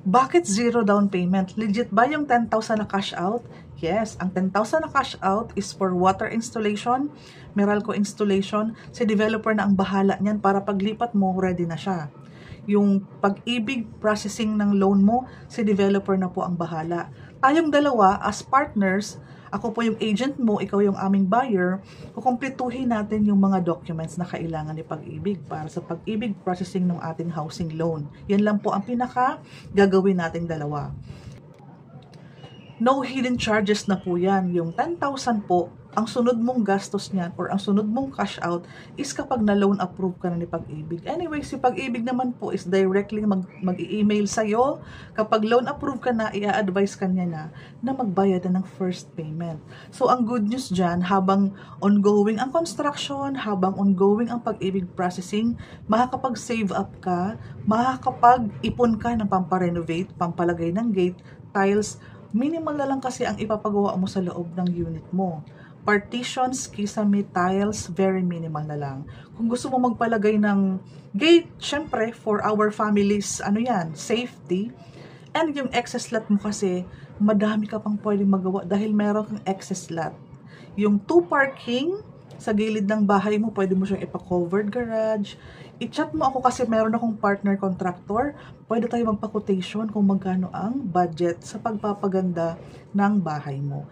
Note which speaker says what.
Speaker 1: Bakit zero down payment? Legit ba yung 10,000 na cash out? Yes, ang 10,000 na cash out is for water installation, Meralco installation. Si developer na ang bahala niyan para paglipat mo, ready na siya. Yung pag-ibig processing ng loan mo, si developer na po ang bahala. Tayong dalawa as partners, ako po yung agent mo, ikaw yung aming buyer, kukumpletuhin natin yung mga documents na kailangan ni Pag-ibig para sa Pag-ibig processing ng ating housing loan. Yan lang po ang pinaka gagawin nating dalawa. No hidden charges na po yan. Yung 10,000 po, ang sunod mong gastos niyan or ang sunod mong cash out is kapag na-loan approve ka na ni Pag-ibig. Anyway, si Pag-ibig naman po is directly mag-i-email sa'yo. Kapag loan approve ka na, i-advise ka niya na magbayad na ng first payment. So, ang good news dyan, habang ongoing ang construction, habang ongoing ang Pag-ibig processing, makakapag-save up ka, makakapag-ipon ka ng pamparenovate, pampalagay ng gate, tiles, minimal na lang kasi ang ipapagawa mo sa loob ng unit mo. Partitions, kisame, tiles, very minimal na lang. Kung gusto mo magpalagay ng gate, syempre, for our families, safety. And yung excess lot mo kasi, madami ka pang pwedeng magawa dahil meron kang excess lot. Yung 2 parking, sa gilid ng bahay mo, pwede mo siyang ipa-covered garage. I-chat mo ako kasi meron akong partner contractor. Pwede tayo magpa-quotation kung magkano ang budget sa pagpapaganda ng bahay mo.